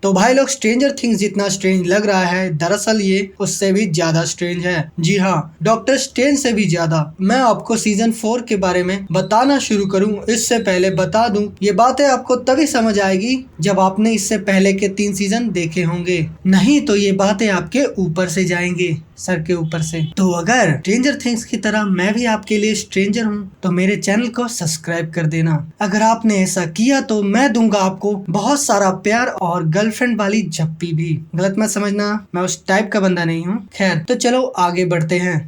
तो भाई लोग, स्ट्रेंजर थिंग्स जितना स्ट्रेंज लग रहा है, दरअसल ये उससे भी ज्यादा स्ट्रेंज है। जी हाँ, डॉक्टर स्ट्रेंज से भी ज्यादा। मैं आपको सीजन 4 के बारे में बताना शुरू करूं, इससे पहले बता दूं, ये बातें आपको तभी समझ आएगी जब आपने इससे पहले के 3 सीजन देखे होंगे, नहीं तो ये बातें आपके ऊपर से जाएंगे, सर के ऊपर से। तो अगर स्ट्रेंजर थिंग्स की तरह मैं भी आपके लिए स्ट्रेंजर हूँ तो मेरे चैनल को सब्सक्राइब कर देना। अगर आपने ऐसा किया तो मैं दूंगा आपको बहुत सारा प्यार और गर्लफ्रेंड वाली झप्पी भी। गलत मत समझना, मैं उस टाइप का बंदा नहीं हूँ। खैर, तो चलो आगे बढ़ते हैं।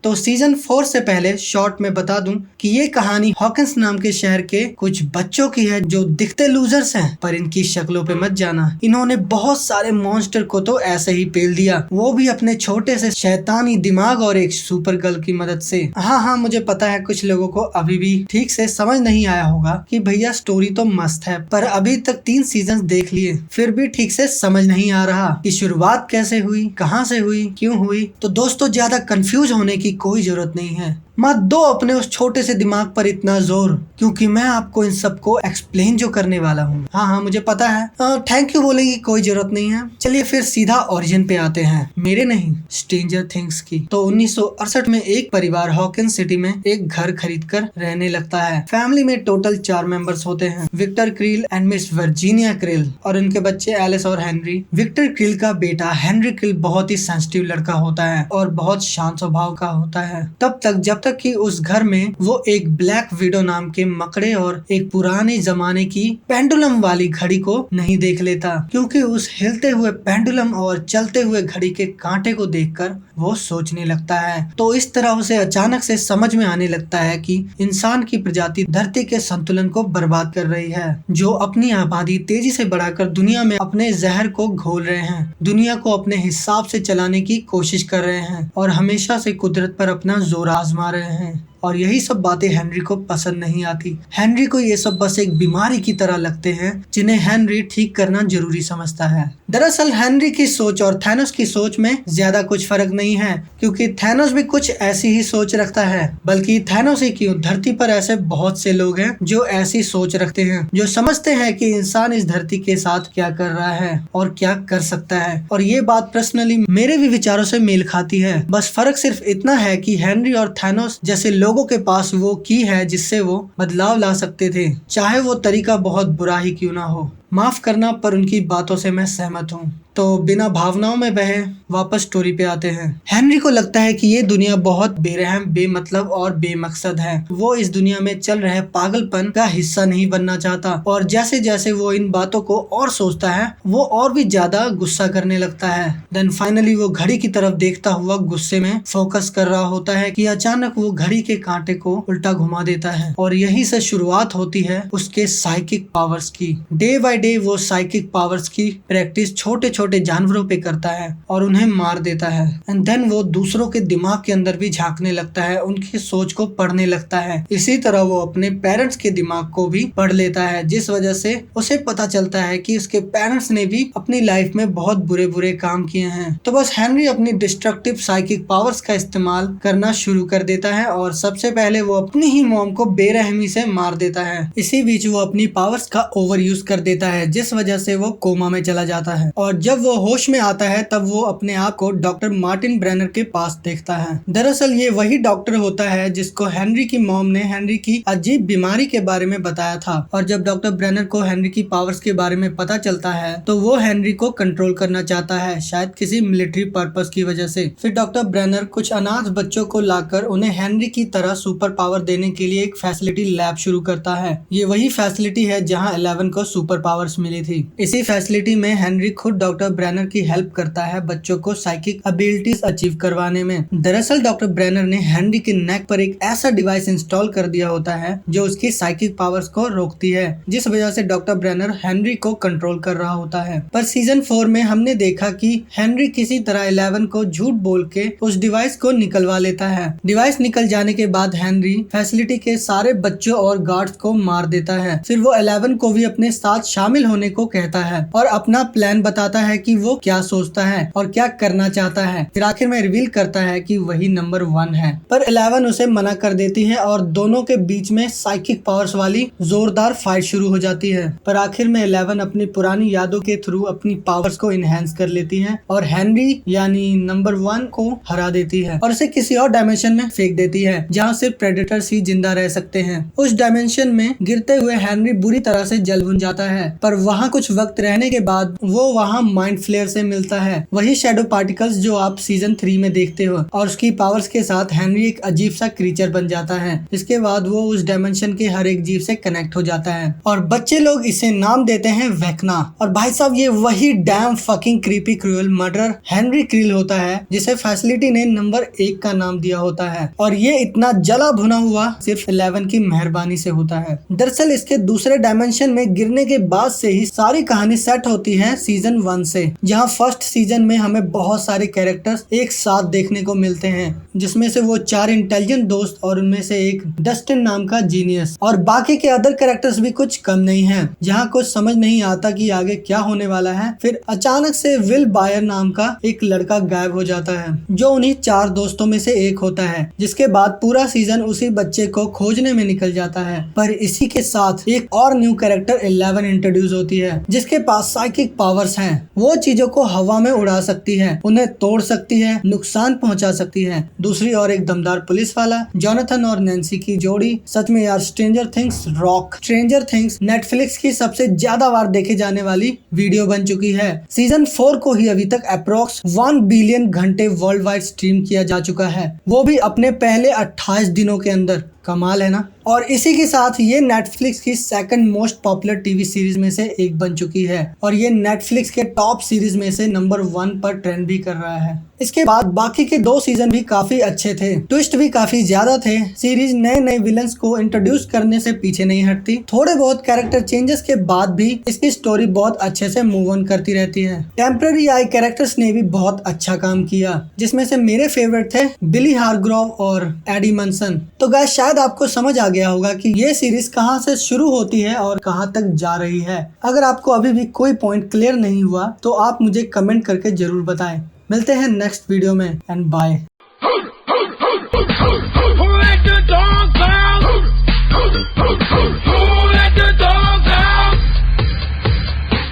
तो सीजन 4 से पहले शॉर्ट में बता दूं कि ये कहानी हॉकिंस नाम के शहर के कुछ बच्चों की है जो दिखते लूजर्स हैं, पर इनकी शक्लों पे मत जाना। इन्होंने बहुत सारे मॉन्स्टर को तो ऐसे ही पेल दिया, वो भी अपने छोटे से शैतानी दिमाग और एक सुपर गर्ल की मदद से। हाँ, मुझे पता है कुछ लोगों को अभी भी ठीक से समझ नहीं आया होगा कि भैया स्टोरी तो मस्त है, पर अभी तक 3 सीजन देख लिए फिर भी ठीक से समझ नहीं आ रहा कि शुरुआत कैसे हुई, कहाँ से हुई, क्यों हुई। तो दोस्तों, ज्यादा कंफ्यूज होने की कोई जरूरत नहीं है। मत दो अपने उस छोटे से दिमाग पर इतना जोर, क्योंकि मैं आपको इन सबको एक्सप्लेन जो करने वाला हूँ। हाँ, मुझे पता है, थैंक यू बोलने की कोई जरूरत नहीं है। चलिए फिर सीधा ओरिजिन पे आते हैं, मेरे नहीं स्ट्रेंजर थिंग्स की। तो 1968 में एक परिवार हॉकिंस सिटी में एक घर खरीद कर रहने लगता है। फैमिली में टोटल 4 मेंबर्स होते हैं, Victor Krill and Miss Virginia Krill और उनके बच्चे एलिस और हेनरी। विक्टर क्रिल का बेटा हेनरी क्रिल बहुत ही सेंसिटिव लड़का होता है और बहुत शांत स्वभाव का होता है, तब तक कि उस घर में वो एक ब्लैक विडो नाम के मकड़े और एक पुराने जमाने की पेंडुलम वाली घड़ी को नहीं देख लेता, क्योंकि उस हिलते हुए पेंडुलम और चलते हुए घड़ी के कांटे को देखकर वो सोचने लगता है। तो इस तरह उसे अचानक से समझ में आने लगता है कि इंसान की प्रजाति धरती के संतुलन को बर्बाद कर रही है, जो अपनी आबादी तेजी से बढ़ाकर दुनिया में अपने जहर को घोल रहे हैं, दुनिया को अपने हिसाब से चलाने की कोशिश कर रहे हैं और हमेशा से कुदरत पर अपना जोर आजमा रहे हैं। और यही सब बातें हेनरी को पसंद नहीं आती। हेनरी को ये सब बस एक बीमारी की तरह लगते हैं, जिन्हें हेनरी ठीक करना जरूरी समझता है। दरअसल हेनरी की सोच और थैनोस की सोच में ज्यादा कुछ फर्क नहीं है, क्योंकि थैनोस भी कुछ ऐसी ही सोच रखता है। बल्कि थैनोस ही क्यों, धरती पर ऐसे बहुत से लोग हैं जो ऐसी सोच रखते हैं, जो समझते हैं कि इंसान इस धरती के साथ क्या कर रहा है और क्या कर सकता है। और ये बात पर्सनली मेरे भी विचारों से मेल खाती है। बस फर्क सिर्फ इतना है कि हेनरी और थैनोस जैसे लोगों के पास वो की है जिससे वो बदलाव ला सकते थे, चाहे वो तरीका बहुत बुरा ही क्यों ना हो। माफ करना, पर उनकी बातों से मैं सहमत हूँ। तो बिना भावनाओं में बहे वापस स्टोरी पे आते हैं। हेनरी को लगता है कि ये दुनिया बहुत बेरहम, बेमतलब और बेमकसद है। वो इस दुनिया में चल रहे पागलपन का हिस्सा नहीं बनना चाहता, और जैसे जैसे वो इन बातों को और सोचता है, वो और भी ज्यादा गुस्सा करने लगता है। देन फाइनली वो घड़ी की तरफ देखता हुआ गुस्से में फोकस कर रहा होता है कि अचानक वो घड़ी के कांटे को उल्टा घुमा देता है, और यही से शुरुआत होती है उसके साइकिक पावर्स की। डे बाय डे वो साइकिक पावर्स की प्रैक्टिस छोटे छोटे जानवरों पे करता है और उन्हें मार देता है। एंड देन वो दूसरों के दिमाग के अंदर भी झांकने लगता है, उनकी सोच को पढ़ने लगता है। इसी तरह वो अपने पेरेंट्स के दिमाग को भी पढ़ लेता है, जिस वजह से उसे पता चलता है कि उसके पेरेंट्स ने भी अपनी लाइफ में बहुत बुरे बुरे काम किए हैं। तो बस हेनरी अपनी डिस्ट्रक्टिव साइकिक पावर्स का इस्तेमाल करना शुरू कर देता है और सबसे पहले वो अपनी ही मॉम को बेरहमी से मार देता है। इसी बीच वो अपनी पावर्स का ओवर यूज कर देता है, जिस वजह से वो कोमा में चला जाता है, और जब वो होश में आता है तब वो अपने आप को डॉक्टर मार्टिन ब्रेनर के पास देखता है। दरअसल ये वही डॉक्टर होता है जिसको हेनरी की मॉम ने हेनरी की अजीब बीमारी के बारे में बताया था। और जब डॉक्टर ब्रेनर को हेनरी की पावर्स के बारे में पता चलता है तो वो हेनरी को कंट्रोल करना चाहता है, शायद किसी मिलिट्री पर्पस की वजह से। फिर डॉक्टर ब्रेनर कुछ अनाथ बच्चों को लाकर उन्हें हेनरी की तरह सुपर पावर देने के लिए एक फैसिलिटी लैब शुरू करता है। ये वही फैसिलिटी है जहाँ 11 को सुपर पावर्स मिली थी। इसी फैसिलिटी में हेनरी खुद डॉक्टर ब्रेनर की हेल्प करता है बच्चों को साइकिक एबिलिटीज अचीव करवाने में। दरअसल डॉक्टर ब्रेनर ने हेनरी के नेक पर एक ऐसा डिवाइस इंस्टॉल कर दिया होता है जो उसकी साइकिक पावर्स को रोकती है, जिस वजह से डॉक्टर ब्रेनर हेनरी को कंट्रोल कर रहा होता है। पर सीजन 4 में हमने देखा कि हेनरी किसी तरह 11 को झूठ बोल के उस डिवाइस को निकलवा लेता है। डिवाइस निकल जाने के बाद हेनरी फैसिलिटी के सारे बच्चों और गार्ड्स को मार देता है। फिर वो 11 को भी अपने साथ शामिल होने को कहता है और अपना प्लान बताता है कि वो क्या सोचता है और क्या करना चाहता है। फिर आखिर में रिवील करता है कि वही नंबर 1 है, पर 11 उसे मना कर देती है और दोनों के बीच में साइकिक पावर्स वाली जोरदार फाइट शुरू हो जाती है। पर आखिर में 11 अपनी पुरानी यादों के थ्रू अपनी पावर्स को इनहेंस कर लेती है और हेनरी यानी नंबर 1 को हरा देती है और उसे किसी और डायमेंशन में फेंक देती है जहाँ सिर्फ प्रेडेटर्स ही जिंदा रह सकते हैं। उस डायमेंशन में गिरते हुए हेनरी बुरी तरह से जल भुन जाता है, पर वहाँ कुछ वक्त रहने के बाद वो वहाँ माइंड फ्लेयर से मिलता है, वही शैडो पार्टिकल्स जो आप सीजन 3 में देखते हो, और उसकी पावर्स के साथ हेनरी एक अजीब सा क्रीचर बन जाता है। इसके बाद वो उस डायमेंशन के हर एक जीव से कनेक्ट हो जाता है और बच्चे लोग इसे नाम देते हैं वेक्ना। और भाई साहब ये वही dam fucking creepy cruel murder Henry krill होता है जिसे फैसिलिटी ने नंबर 1 का नाम दिया होता है, और ये इतना जला भुना हुआ सिर्फ 11 की मेहरबानी से होता है। दरअसल इसके दूसरे डायमेंशन में गिरने के बाद से ही सारी कहानी सेट होती है सीजन 1 से, जहां फर्स्ट सीजन में हमें बहुत सारे कैरेक्टर्स एक साथ देखने को मिलते हैं, जिसमें से वो 4 इंटेलिजेंट दोस्त और उनमें से एक डस्टिन नाम का जीनियस, और बाकी के अदर कैरेक्टर्स भी कुछ कम नहीं हैं, जहां कुछ समझ नहीं आता कि आगे क्या होने वाला है। फिर अचानक से विल बायर नाम का एक लड़का गायब हो जाता है जो उन्हीं 4 दोस्तों में से एक होता है, जिसके बाद पूरा सीजन उसी बच्चे को खोजने में निकल जाता है। पर इसी के साथ एक और न्यू कैरेक्टर 11 इंट्रोड्यूस होती है जिसके पास साइकिक पावर्स हैं। वो चीजों को हवा में उड़ा सकती है, उन्हें तोड़ सकती है, नुकसान पहुंचा सकती है। दूसरी ओर एक दमदार पुलिस वाला जोनाथन और नैन्सी की जोड़ी सच में यार stranger things rock. Stranger things Netflix की सबसे ज्यादा बार देखे जाने वाली वीडियो बन चुकी है। सीजन 4 को ही अभी तक अप्रोक्स 1 बिलियन घंटे वर्ल्ड वाइड स्ट्रीम किया जा चुका है, वो भी अपने पहले 28 दिनों के अंदर। कमाल है ना। और इसी के साथ ये नेटफ्लिक्स की second most popular TV series में से एक बन चुकी है और ये नेटफ्लिक्स के टॉप सीरीज में से नंबर 1 पर ट्रेंड भी कर रहा है। इसके बाद बाकी के 2 सीजन भी काफी अच्छे थे, ट्विस्ट भी काफी ज्यादा थे। सीरीज नए नए विलन्स को इंट्रोड्यूस करने से पीछे नहीं हटती। थोड़े बहुत कैरेक्टर चेंजेस के बाद भी इसकी स्टोरी बहुत अच्छे से मूव ऑन करती रहती है। टेम्पररी आई कैरेक्टर्स ने भी बहुत अच्छा काम किया, जिसमें से मेरे फेवरेट थे बिली हारग्रोव और एडी मनसन। तो गाइस शायद आपको समझ आ गया होगा कि ये सीरीज कहां से शुरू होती है और कहां तक जा रही है। अगर आपको अभी भी कोई पॉइंट क्लियर नहीं हुआ तो आप मुझे कमेंट करके जरूर बताएं। मिलते हैं नेक्स्ट वीडियो में एंड बाय।